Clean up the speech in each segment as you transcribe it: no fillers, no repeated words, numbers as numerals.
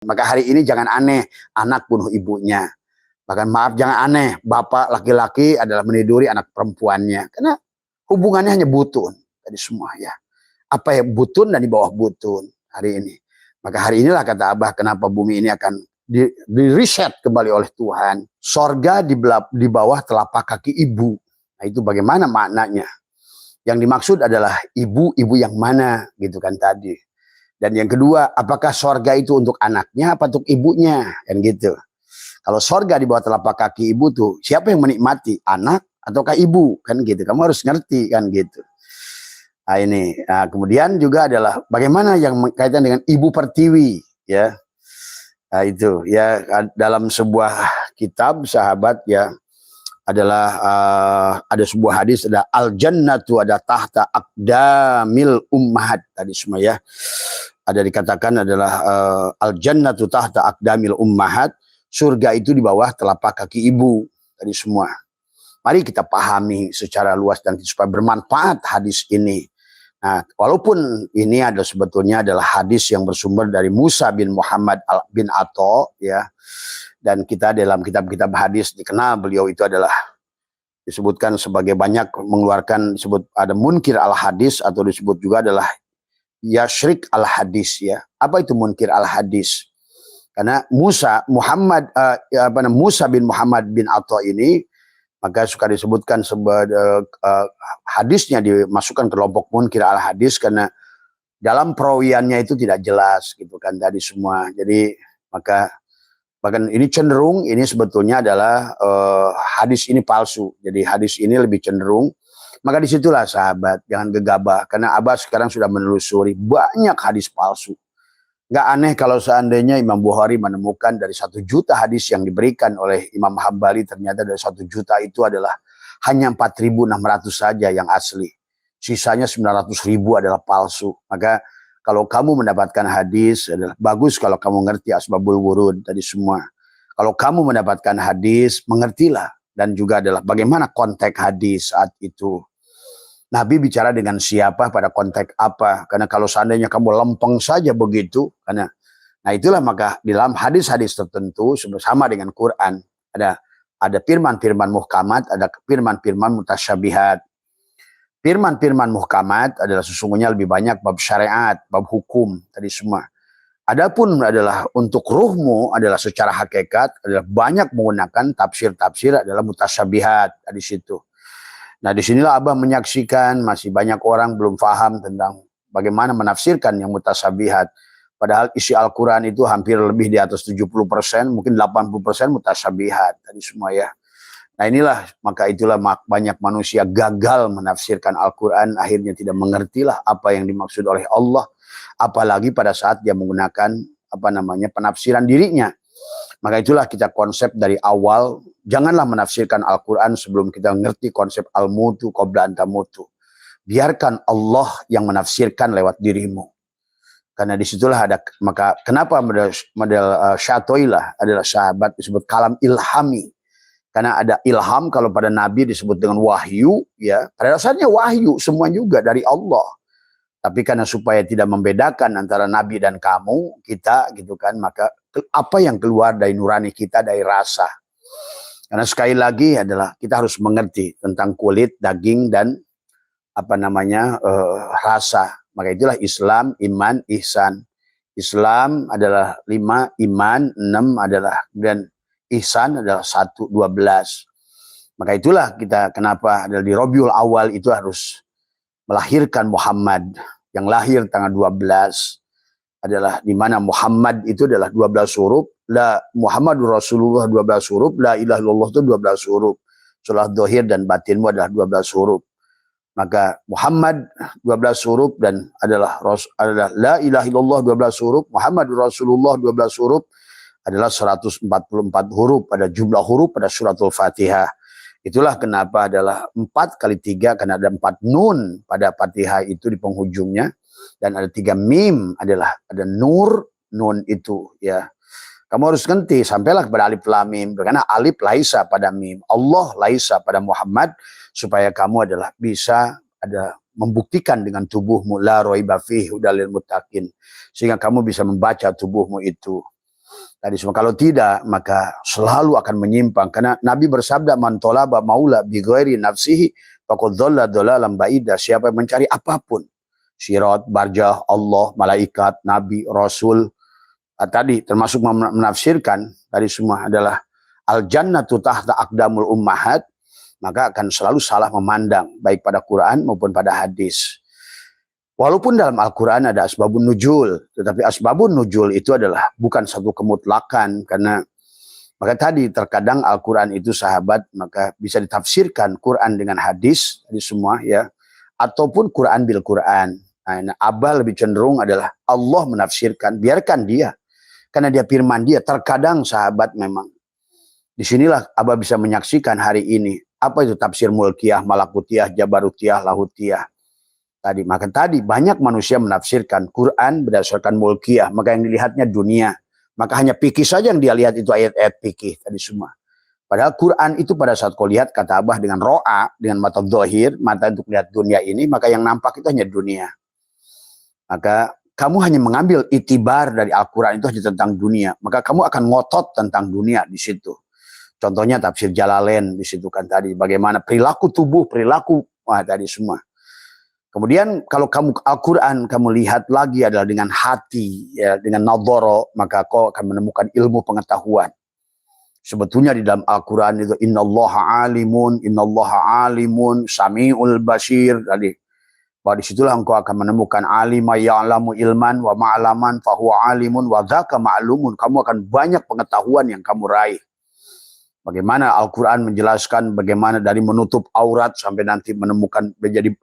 Maka hari ini jangan aneh, anak bunuh ibunya. Bahkan maaf jangan aneh, bapak laki-laki adalah meniduri anak perempuannya. Karena hubungannya hanya butun tadi semua ya. Apa ya butun dan di bawah butun hari ini. Maka hari inilah kata Abah kenapa bumi ini akan di reset kembali oleh Tuhan. Sorga di bawah telapak kaki ibu. Nah itu bagaimana maknanya? Yang dimaksud adalah ibu-ibu yang mana gitu kan tadi. Dan yang kedua, apakah sorga itu untuk anaknya apa untuk ibunya? Kan gitu. Kalau sorga di bawah telapak kaki ibu tuh, siapa yang menikmati? Anak ataukah ibu? Kan gitu. Kamu harus ngerti kan gitu. Nah ini. Nah, kemudian juga adalah bagaimana yang kaitan dengan ibu pertiwi. Ya. Nah, itu ya dalam sebuah kitab sahabat ya adalah ada sebuah hadis ada al jannatu ada tahta aqdamil ummahat tadi semua ya. Ada dikatakan adalah al jannatu tahta aqdamil ummahat, surga itu di bawah telapak kaki ibu tadi semua. Mari kita pahami secara luas dan supaya bermanfaat hadis ini. Nah, walaupun ini adalah sebetulnya adalah hadis yang bersumber dari Musa bin Muhammad bin Atha ya. Dan kita dalam kitab-kitab hadis dikenal beliau itu adalah disebutkan sebagai banyak mengeluarkan disebut ada munkir al hadis atau disebut juga adalah yasyrik al hadis ya. Apa itu munkir al hadis? Karena Musa bin Muhammad bin Atha ini maka suka disebutkan sebagai hadisnya dimasukkan ke kelompok munkir al hadis karena dalam perawiannya itu tidak jelas gitu kan tadi semua. Jadi maka bahkan ini cenderung ini sebetulnya adalah hadis ini palsu. Jadi hadis ini lebih cenderung. Maka disitulah sahabat jangan gegabah. Karena Abah sekarang sudah menelusuri banyak hadis palsu. Gak aneh kalau seandainya Imam Bukhari menemukan dari 1 juta hadis yang diberikan oleh Imam Hambali. Ternyata dari 1 juta itu adalah hanya 4.600 saja yang asli. Sisanya 900.000 adalah palsu. Maka kalau kamu mendapatkan hadis adalah bagus kalau kamu ngerti asbabul wurud tadi semua. Kalau kamu mendapatkan hadis, mengertilah. Dan juga adalah bagaimana konteks hadis saat itu. Nabi bicara dengan siapa pada konteks apa. Karena kalau seandainya kamu lempeng saja begitu. Nah itulah maka di dalam hadis-hadis tertentu sama dengan Quran. Ada firman-firman muhkamat, ada firman-firman mutasyabihat. Firman-firman muhkamat adalah sesungguhnya lebih banyak bab syariat, bab hukum tadi semua. Adapun adalah untuk ruhmu adalah secara hakikat adalah banyak menggunakan tafsir-tafsir adalah mutasyabihat di situ. Nah disinilah Abah menyaksikan masih banyak orang belum paham tentang bagaimana menafsirkan yang mutasyabihat. Padahal isi Al-Quran itu hampir lebih di atas 70%, mungkin 80% mutasyabihat tadi semua ya. Nah inilah, maka itulah banyak manusia gagal menafsirkan Al-Quran, akhirnya tidak mengertilah apa yang dimaksud oleh Allah, apalagi pada saat dia menggunakan penafsiran dirinya. Maka itulah kita konsep dari awal, janganlah menafsirkan Al-Quran sebelum kita mengerti konsep al-mutu qabla anta mutu. Biarkan Allah yang menafsirkan lewat dirimu. Karena disitulah ada, maka kenapa model Syatoilah adalah sahabat disebut kalam ilhami. Karena ada ilham kalau pada Nabi disebut dengan wahyu, ya pada dasarnya wahyu semua juga dari Allah. Tapi karena supaya tidak membedakan antara Nabi dan kamu, kita gitu kan, maka apa yang keluar dari nurani kita dari rasa. Karena sekali lagi adalah kita harus mengerti tentang kulit, daging dan rasa. Maka itulah Islam, iman, ihsan. Islam adalah 5, iman 6 adalah dan ihsan adalah 1, 12. Maka itulah kita kenapa adalah di Rabiul Awal itu harus melahirkan Muhammad. Yang lahir tanggal 12 adalah di mana Muhammad itu adalah 12 huruf. La Muhammadur Rasulullah 12 huruf. La ilaha illallah itu 12 huruf. Surah Dohir dan batinmu adalah 12 huruf. Maka Muhammad 12 huruf dan adalah la ilaha illallah 12 huruf. Muhammadur Rasulullah 12 huruf. Adalah 144 huruf pada jumlah huruf pada suratul Fatihah. Itulah kenapa adalah 4 kali 3 karena ada 4 nun pada Fatihah itu di penghujungnya dan ada 3 mim adalah ada nur nun itu ya. Kamu harus ngerti sampailah kepada alif lam mim karena alif laisa pada mim, Allah laisa pada Muhammad supaya kamu adalah bisa ada membuktikan dengan tubuhmu la raiba fihi hudal lil muttaqin sehingga kamu bisa membaca tubuhmu itu. Tadi semua kalau tidak maka selalu akan menyimpang karena Nabi bersabda man talaba maula bi ghairi nafsihi faqad dhalla dhalalan ba'ida. Siapa yang mencari apapun, sirat, barjah, Allah, malaikat, nabi, rasul, tadi termasuk menafsirkan tadi semua adalah al jannatu tahta aqdamul ummahat, maka akan selalu salah memandang baik pada Quran maupun pada hadis. Walaupun dalam Al-Quran ada asbabun nuzul, tetapi asbabun nuzul itu adalah bukan satu kemutlakan, karena maka tadi terkadang Al-Quran itu sahabat, maka bisa ditafsirkan Quran dengan hadis, tadi semua ya, ataupun Quran bil Quran. Nah, Abah lebih cenderung adalah Allah menafsirkan, biarkan dia, karena dia firman dia, terkadang sahabat memang. Disinilah Abah bisa menyaksikan hari ini, apa itu tafsir mulkiyah, malakutiyah, jabarutiyah, lahutiyah. Maka tadi banyak manusia menafsirkan Quran berdasarkan mulkiyah, maka yang dilihatnya dunia, maka hanya fikih saja yang dia lihat itu ayat-ayat fikih tadi semua. Padahal Quran itu pada saat kau lihat kata Abah dengan ro'a, dengan mata zahir, mata untuk lihat dunia ini, maka yang nampak itu hanya dunia. Maka kamu hanya mengambil itibar dari Al-Quran itu hanya tentang dunia, maka kamu akan ngotot tentang dunia di situ. Contohnya tafsir Jalalain di situ kan tadi, bagaimana perilaku tubuh, perilaku tadi semua. Kemudian kalau kamu Al-Quran kamu lihat lagi adalah dengan hati, ya, dengan nadhara, maka kau akan menemukan ilmu pengetahuan. Sebetulnya di dalam Al-Quran itu innallaha alimun, sami'ul basir tadi. Bahwa disitulah engkau akan menemukan alima ya'lamu ilman wa ma'laman fahuwa alimun wa dzaka ma'lumun. Kamu akan banyak pengetahuan yang kamu raih. Bagaimana Al-Quran menjelaskan bagaimana dari menutup aurat sampai nanti menemukan menjadi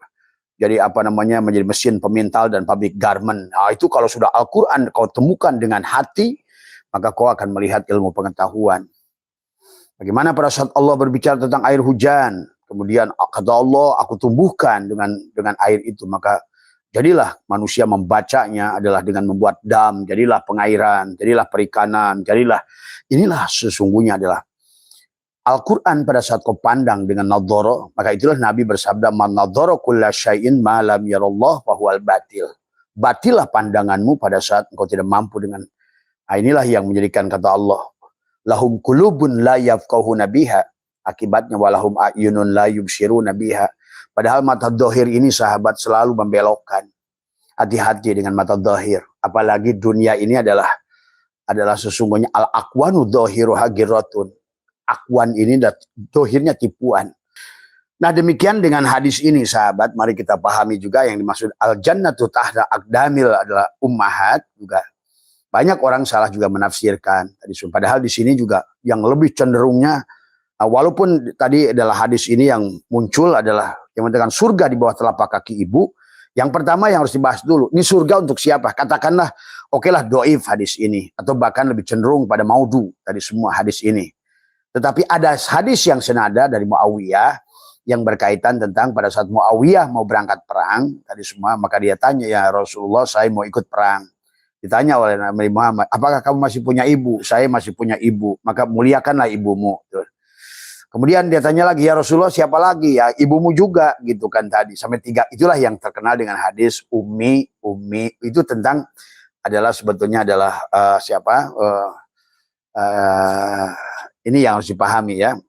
mesin pemintal dan pabrik garment. Nah, itu kalau sudah Al-Quran kau temukan dengan hati, maka kau akan melihat ilmu pengetahuan. Bagaimana pada saat Allah berbicara tentang air hujan, kemudian kata Allah, aku tumbuhkan dengan air itu, maka jadilah manusia membacanya adalah dengan membuat dam, jadilah pengairan, jadilah perikanan, inilah sesungguhnya adalah Al-Quran pada saat kau pandang dengan nadhara, maka itulah Nabi bersabda, man nadhara kulla syai'in ma lam yarallah fa huwal batil. Batilah pandanganmu pada saat engkau tidak mampu dengan. Nah, inilah yang menjadikan kata Allah, lahum qulubun la yafqahuna biha, akibatnya walahum a'yunun la yubsiruna biha. Padahal mata zahir ini sahabat selalu membelokkan. Hati-hati dengan mata zahir. Apalagi dunia ini adalah sesungguhnya al-aqwanu zahiru hagiratun. Akwan ini dohirnya tipuan. Nah demikian dengan hadis ini sahabat, mari kita pahami juga yang dimaksud al-jannatu tahta aqdamil adalah ummahat juga. Banyak orang salah juga menafsirkan. Padahal di sini juga yang lebih cenderungnya, walaupun tadi adalah hadis ini yang muncul adalah yang mengatakan surga di bawah telapak kaki ibu. Yang pertama yang harus dibahas dulu, ini surga untuk siapa? Katakanlah, okelah doif hadis ini, atau bahkan lebih cenderung pada maudu tadi semua hadis ini. Tetapi ada hadis yang senada dari Muawiyah yang berkaitan tentang pada saat Muawiyah mau berangkat perang tadi semua, maka dia tanya, ya Rasulullah, saya mau ikut perang. Ditanya oleh Nabi Muhammad, apakah kamu masih punya ibu? Saya masih punya ibu, maka muliakanlah ibumu. Kemudian dia tanya lagi, ya Rasulullah, siapa lagi? Ya ibumu juga gitu kan tadi. Sampai 3, itulah yang terkenal dengan hadis ummi itu tentang adalah sebetulnya adalah siapa? Ini yang harus dipahami ya.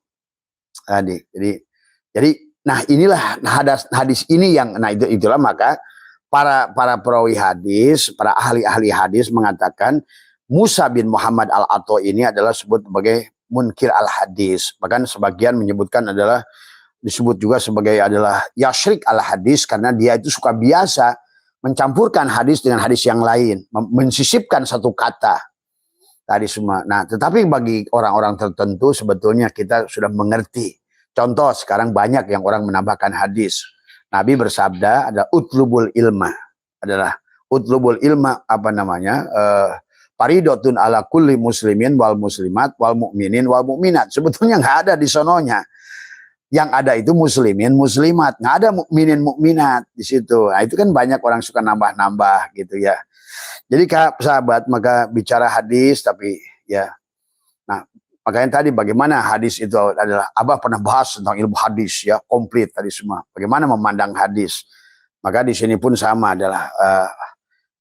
Jadi nah inilah hadis ini yang itulah maka para perawi hadis, para ahli hadis mengatakan Musa bin Muhammad al-Atha ini adalah disebut sebagai munkir al-hadis. Bahkan sebagian menyebutkan adalah disebut juga sebagai adalah yasyrik al-hadis, karena dia itu suka biasa mencampurkan hadis dengan hadis yang lain, mensisipkan satu kata. Tadi semua. Nah, tetapi bagi orang-orang tertentu sebetulnya kita sudah mengerti. Contoh, sekarang banyak yang orang menambahkan hadis. Nabi bersabda ada utlubul ilma. Adalah utlubul ilma paridotun ala kulli muslimin wal muslimat wal mu'minin wal mu'minat. Sebetulnya nggak ada di sononya. Yang ada itu muslimin, muslimat. Nggak ada mu'minin, mu'minat di situ. Nah, itu kan banyak orang suka nambah-nambah gitu ya. Jadi sahabat, maka bicara hadis tapi ya. Nah, makanya tadi bagaimana hadis itu adalah Abah pernah bahas tentang ilmu hadis ya, komplit tadi semua. Bagaimana memandang hadis. Maka di sini pun sama adalah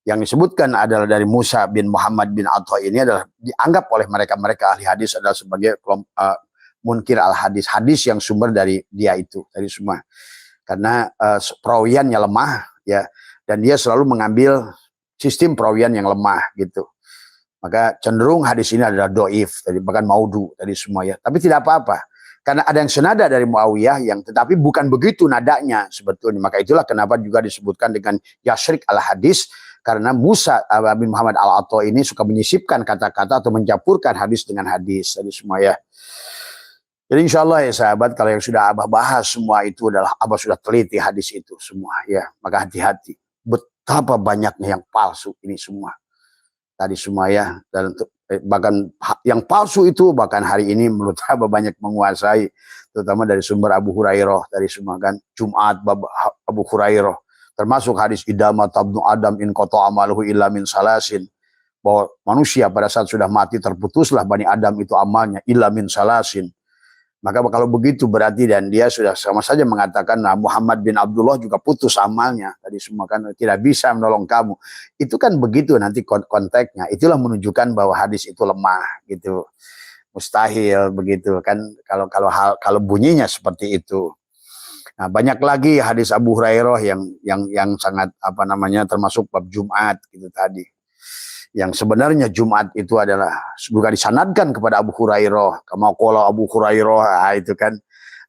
yang disebutkan adalah dari Musa bin Muhammad bin Atha ini adalah dianggap oleh mereka ahli hadis adalah sebagai munkir al hadis, hadis yang sumber dari dia itu dari semua, karena perawiannya lemah ya, dan dia selalu mengambil sistem perawian yang lemah gitu, maka cenderung hadis ini adalah doif, bahkan maudhu tadi semua ya, tapi tidak apa-apa. Karena ada yang senada dari Muawiyah yang tetapi bukan begitu nadanya sebetulnya. Maka itulah kenapa juga disebutkan dengan Yashrik al-Hadis. Karena Musa bin Muhammad al-Atha ini suka menyisipkan kata-kata atau mencampurkan hadis dengan hadis. Tadi semua ya. Jadi insya Allah ya sahabat, kalau yang sudah Abah bahas semua itu adalah Abah sudah teliti hadis itu semua ya. Maka hati-hati. Betapa banyaknya yang palsu ini semua. Tadi semua ya. Dan untuk bahkan yang palsu itu bahkan hari ini menurut Abah banyak menguasai, terutama dari sumber Abu Hurairah dari semua kan, Jumat Abu Hurairah, termasuk hadis idama tabnu adam in qata amaluhu illa min salasin, bahwa manusia pada saat sudah mati terputuslah Bani Adam itu amalnya illa min salasin. Maka kalau begitu berarti dan dia sudah sama saja mengatakan, nah Muhammad bin Abdullah juga putus amalnya. Tadi semua kan tidak bisa menolong kamu. Itu kan begitu nanti konteksnya. Itulah menunjukkan bahwa hadis itu lemah gitu. Mustahil begitu kan kalau bunyinya seperti itu. Nah, banyak lagi hadis Abu Hurairah yang sangat termasuk bab Jumat gitu tadi. Yang sebenarnya Jumat itu adalah juga disanadkan kepada Abu Hurairah, kama qala Abu Hurairah, itu kan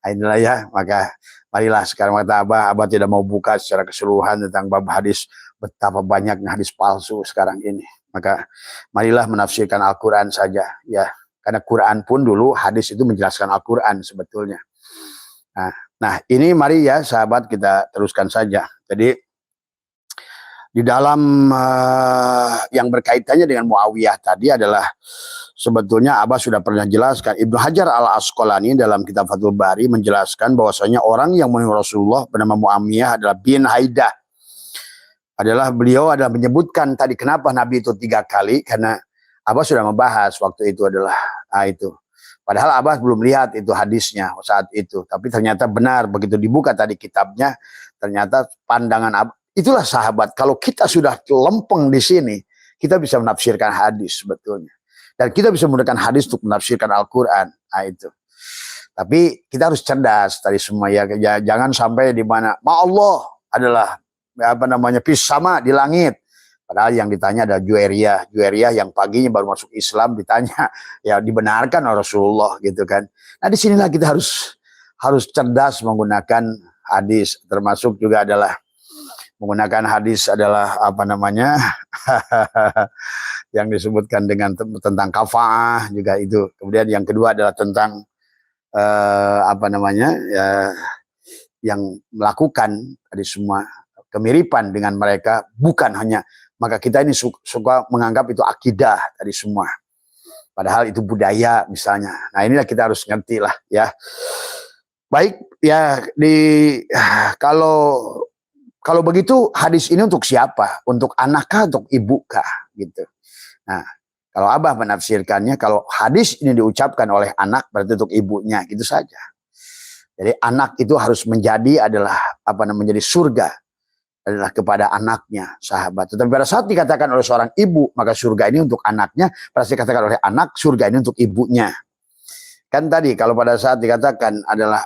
inilah ya. Maka marilah sekarang kata Abah tidak mau buka secara keseluruhan tentang bab hadis, betapa banyaknya hadis palsu sekarang ini. Maka marilah menafsirkan Al-Quran saja ya, karena Quran pun dulu hadis itu menjelaskan Al-Quran sebetulnya. Nah ini mari ya sahabat kita teruskan saja. Jadi di dalam yang berkaitannya dengan Muawiyah tadi adalah sebetulnya Abah sudah pernah jelaskan. Ibnu Hajar al-Asqalani dalam kitab Fathul Bari menjelaskan bahwasanya orang yang menurut Rasulullah bernama Muawiyah adalah bin Haidah. Beliau adalah menyebutkan tadi kenapa Nabi itu 3 kali, karena Abah sudah membahas waktu itu adalah itu. Padahal Abah belum lihat itu hadisnya saat itu, tapi ternyata benar begitu dibuka tadi kitabnya, ternyata pandangan Abah. Itulah sahabat, kalau kita sudah lempeng di sini, kita bisa menafsirkan hadis sebetulnya. Dan kita bisa menggunakan hadis untuk menafsirkan Al-Quran. Nah itu. Tapi kita harus cerdas tadi semua ya. Jangan sampai di mana, Allah adalah pis sama di langit. Padahal yang ditanya ada Juwairiyah yang paginya baru masuk Islam ditanya, ya dibenarkan oleh Rasulullah gitu kan. Nah disinilah kita harus cerdas menggunakan hadis, termasuk juga adalah menggunakan hadis adalah yang disebutkan dengan tentang kafaah juga itu. Kemudian yang kedua adalah tentang yang melakukan tadi semua kemiripan dengan mereka, bukan hanya, maka kita ini suka menganggap itu akidah tadi semua. Padahal itu budaya misalnya. Nah inilah kita harus ngerti lah ya. Baik ya, kalau begitu hadis ini untuk siapa? Untuk anakkah, untuk ibukah? Gitu. Nah, kalau Abah menafsirkannya, kalau hadis ini diucapkan oleh anak berarti untuk ibunya, gitu saja. Jadi anak itu harus menjadi menjadi surga adalah kepada anaknya, sahabat. Tetapi pada saat dikatakan oleh seorang ibu, maka surga ini untuk anaknya. Pada saat dikatakan oleh anak, surga ini untuk ibunya. Kan tadi kalau pada saat dikatakan adalah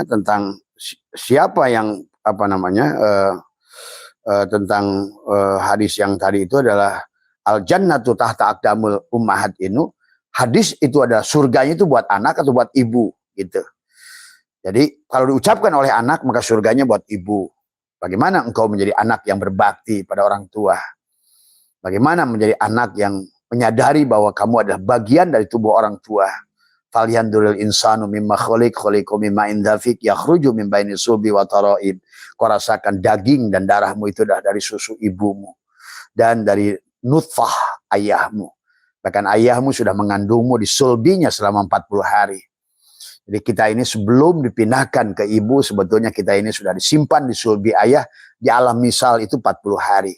tentang siapa yang tentang hadis yang tadi itu adalah al jannatu tahta aqdamul ummahat ini, hadis itu adalah surganya itu buat anak atau buat ibu gitu. Jadi kalau diucapkan oleh anak maka surganya buat ibu. Bagaimana engkau menjadi anak yang berbakti pada orang tua? Bagaimana menjadi anak yang menyadari bahwa kamu adalah bagian dari tubuh orang tua? Falyanzuril insanu mimma khuliqa mimma indafik yakhruju min baini sulbi wa taraib. Kau rasakan daging dan darahmu itu adalah dari susu ibumu dan dari nutfah ayahmu. Bahkan ayahmu sudah mengandungmu di sulbinya selama 40 hari. Jadi kita ini sebelum dipindahkan ke ibu, sebetulnya kita ini sudah disimpan di sulbi ayah di alam misal itu 40 hari.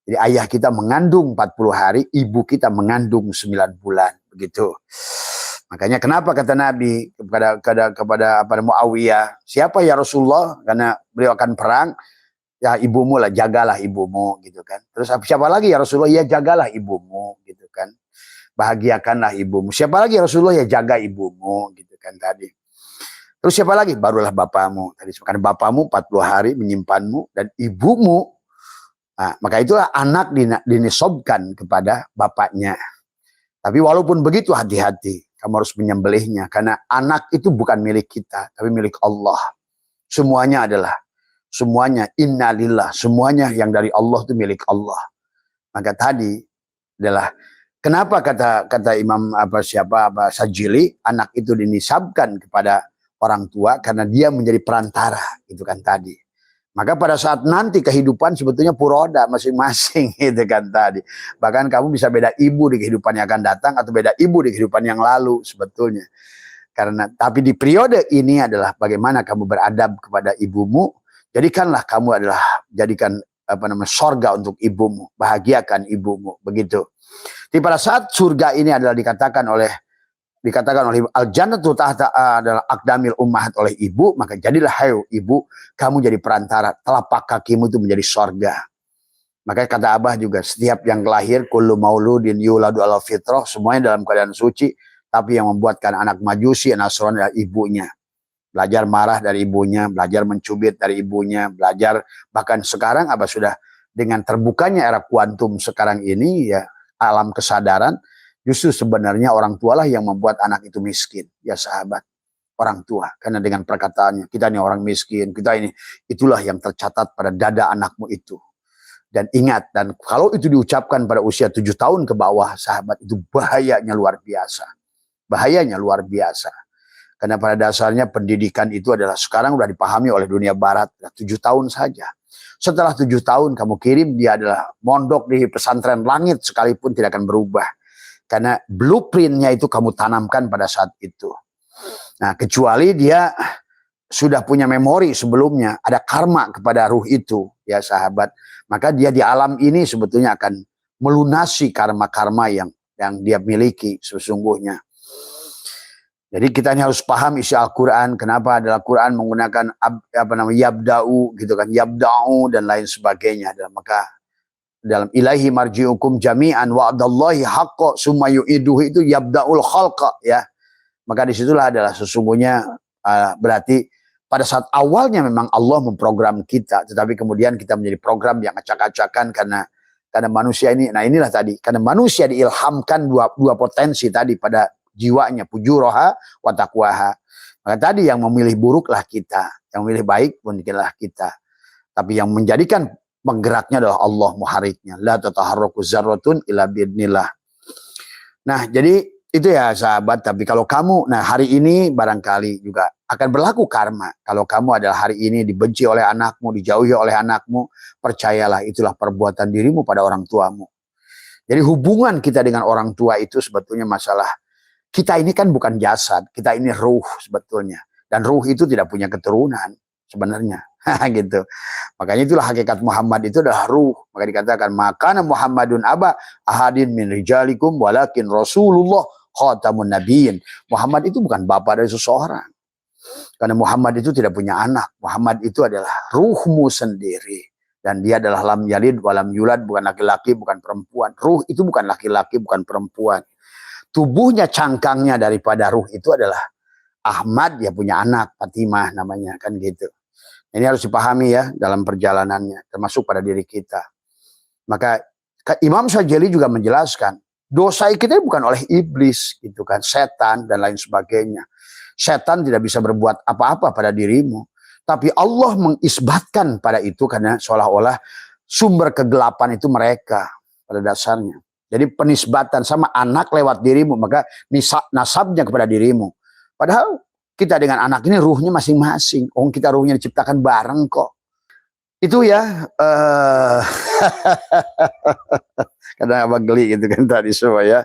Jadi ayah kita mengandung 40 hari, ibu kita mengandung 9 bulan, begitu. Makanya kenapa kata Nabi kepada Muawiyah, siapa ya Rasulullah? Karena beliau akan perang. ya ibumu lah, jagalah ibumu gitu kan. Terus siapa lagi ya Rasulullah? Ya jagalah ibumu gitu kan. Bahagiakanlah ibumu. Siapa lagi ya Rasulullah? Ya jaga ibumu gitu kan tadi. Terus siapa lagi? Barulah bapamu. Tadi karena bapamu 40 hari menyimpanmu dan ibumu. Nah, maka itulah anak dinisobkan kepada bapaknya. Tapi walaupun begitu hati-hati. Kamu harus menyembelihnya. Karena anak itu bukan milik kita. Tapi milik Allah. Semuanya innalillah. Semuanya yang dari Allah itu milik Allah. Maka tadi adalah kenapa kata Imam Sajili, anak itu dinisabkan kepada orang tua karena dia menjadi perantara. Itu kan tadi. Maka pada saat nanti kehidupan sebetulnya puroda masing-masing gitu kan tadi. Bahkan kamu bisa beda ibu di kehidupan yang akan datang atau beda ibu di kehidupan yang lalu sebetulnya. Karena tapi di periode ini adalah bagaimana kamu beradab kepada ibumu. Jadikanlah kamu jadikan sorga untuk ibumu, bahagiakan ibumu, begitu. Di pada saat surga ini adalah dikatakan oleh al-jannatu tahta adalah aqdamil ummahat oleh ibu, maka jadilah hai ibu, kamu jadi perantara, telapak kakimu itu menjadi sorga. Maka kata Abah juga, setiap yang lahir kullu mauludin yuladu ala fitrah, semuanya dalam keadaan suci, tapi yang membuatkan anak majusi, Nasrani adalah ibunya. Belajar marah dari ibunya, belajar mencubit dari ibunya, belajar bahkan sekarang Abah sudah dengan terbukanya era kuantum sekarang ini ya, alam kesadaran, justru sebenarnya orang tualah yang membuat anak itu miskin, ya sahabat. Orang tua, karena dengan perkataannya, kita ini orang miskin, kita ini, itulah yang tercatat pada dada anakmu itu. Dan ingat, dan kalau itu diucapkan pada usia 7 tahun ke bawah, sahabat, itu bahayanya luar biasa. Bahayanya luar biasa. Karena pada dasarnya pendidikan itu adalah sekarang sudah dipahami oleh dunia barat, 7 tahun saja. Setelah 7 tahun kamu kirim, dia adalah mondok di pesantren langit sekalipun tidak akan berubah. Karena blueprintnya itu kamu tanamkan pada saat itu. Nah, kecuali dia sudah punya memori sebelumnya, ada karma kepada ruh itu, ya sahabat. Maka dia di alam ini sebetulnya akan melunasi karma-karma yang dia miliki sesungguhnya. Jadi kita harus paham isi Al-Quran. Kenapa adalah Quran menggunakan yabda'u gitu kan, yabda'u dan lain sebagainya. Maka dalam ilahi marji'ukum jami'an wa'adallahi haqqa summa yu'iduhu itu yabda'ul khalqa ya. Maka disitulah adalah sesungguhnya berarti pada saat awalnya memang Allah memprogram kita, tetapi kemudian kita menjadi program yang acak-acakan karena manusia ini. Nah inilah tadi, karena manusia diilhamkan dua potensi tadi pada jiwanya, pujuroha wa taqwaha. Maka tadi yang memilih buruklah kita, yang memilih baik pun adalah kita. Tapi yang menjadikan penggeraknya adalah Allah muhariknya. La tataharraku zarratun illa biidnillah. Nah, jadi itu ya sahabat. Tapi kalau kamu, nah hari ini barangkali juga akan berlaku karma. Kalau kamu adalah hari ini dibenci oleh anakmu, dijauhi oleh anakmu, percayalah itulah perbuatan dirimu pada orang tuamu. Jadi hubungan kita dengan orang tua itu sebetulnya masalah. Kita ini kan bukan jasad, kita ini ruh sebetulnya. Dan ruh itu tidak punya keturunan sebenarnya. Gitu. Makanya itulah hakikat Muhammad itu adalah ruh. Maka dikatakan, makana Muhammadun aba ahadin min rijalikum walakin Rasulullah khatamun nabiyyin. Muhammad itu bukan bapak dari seseorang. Karena Muhammad itu tidak punya anak. Muhammad itu adalah ruhmu sendiri. Dan dia adalah lam yalid walam yulad, bukan laki-laki, bukan perempuan. Ruh itu bukan laki-laki, bukan perempuan. Tubuhnya, cangkangnya daripada ruh itu adalah Ahmad, dia punya anak, Fatimah namanya, kan gitu. Ini harus dipahami ya dalam perjalanannya, termasuk pada diri kita. Maka Imam Sajili juga menjelaskan, dosa kita bukan oleh iblis, gitu kan, setan dan lain sebagainya. Setan tidak bisa berbuat apa-apa pada dirimu, tapi Allah mengisbatkan pada itu karena seolah-olah sumber kegelapan itu mereka pada dasarnya. Jadi penisbatan sama anak lewat dirimu, maka nasabnya kepada dirimu. Padahal kita dengan anak ini ruhnya masing-masing. Oh, kita ruhnya diciptakan bareng kok. Itu ya. Kadang abang geli gitu kan tadi semua ya.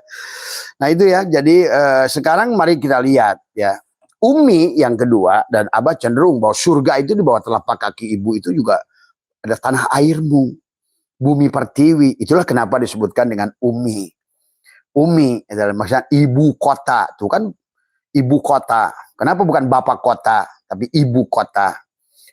Nah itu ya. Jadi sekarang mari kita lihat ya. Umi yang kedua dan Abah cenderung bahwa surga itu di bawah telapak kaki ibu itu juga ada tanah airmu. Bumi pertiwi, itulah kenapa disebutkan dengan Umi. Umi adalah maksudnya ibu kota, itu kan ibu kota. Kenapa bukan bapak kota, tapi ibu kota.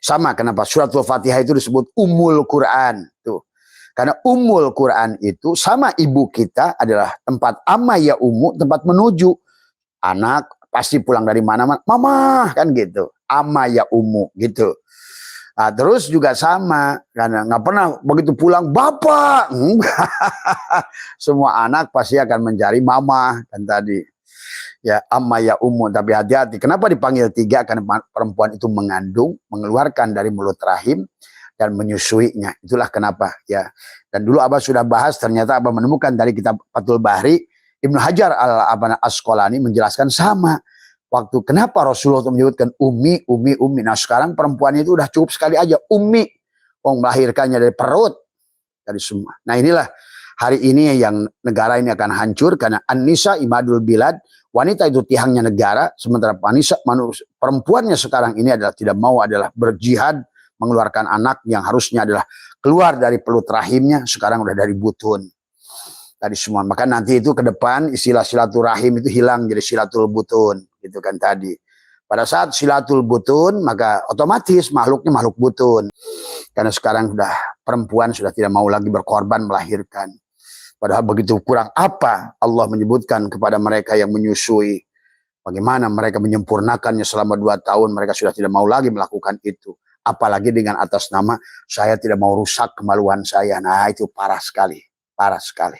Sama kenapa suratul Fatihah itu disebut Ummul Quran tuh. Karena Ummul Quran itu sama ibu kita adalah tempat amma ya ummu, tempat menuju. Anak pasti pulang dari mana-mana, mama kan gitu. Amma ya ummu gitu. Nah, terus juga sama karena nggak pernah begitu pulang bapak. Semua anak pasti akan mencari mama kan tadi. Ya amma ya ummu, tapi hati-hati. Kenapa dipanggil 3? Karena perempuan itu mengandung, mengeluarkan dari mulut rahim dan menyusuinya. Itulah kenapa ya. Dan dulu Abah sudah bahas, ternyata Abah menemukan dari kitab Fathul Bahri, Ibnu Hajar al-Asqalani menjelaskan sama. Waktu kenapa Rasulullah menyebutkan ummi. Nah sekarang perempuan itu udah cukup sekali aja ummi. Melahirkannya dari perut, dari semua. Nah inilah hari ini yang negara ini akan hancur karena An-Nisa imadul bilad. Wanita itu tiangnya negara, sementara perempuannya sekarang ini adalah tidak mau adalah berjihad, mengeluarkan anak yang harusnya adalah keluar dari perut rahimnya, sekarang udah dari butun. Tadi semua. Maka nanti itu ke depan istilah silaturahim itu hilang jadi silatul butun, gitu kan tadi. Pada saat silatul butun, maka otomatis makhluknya makhluk butun. Karena sekarang sudah perempuan sudah tidak mau lagi berkorban melahirkan. Padahal begitu kurang apa Allah menyebutkan kepada mereka yang menyusui. Bagaimana mereka menyempurnakannya selama 2 tahun, mereka sudah tidak mau lagi melakukan itu. Apalagi dengan atas nama, saya tidak mau rusak kemaluan saya. Nah itu parah sekali, parah sekali.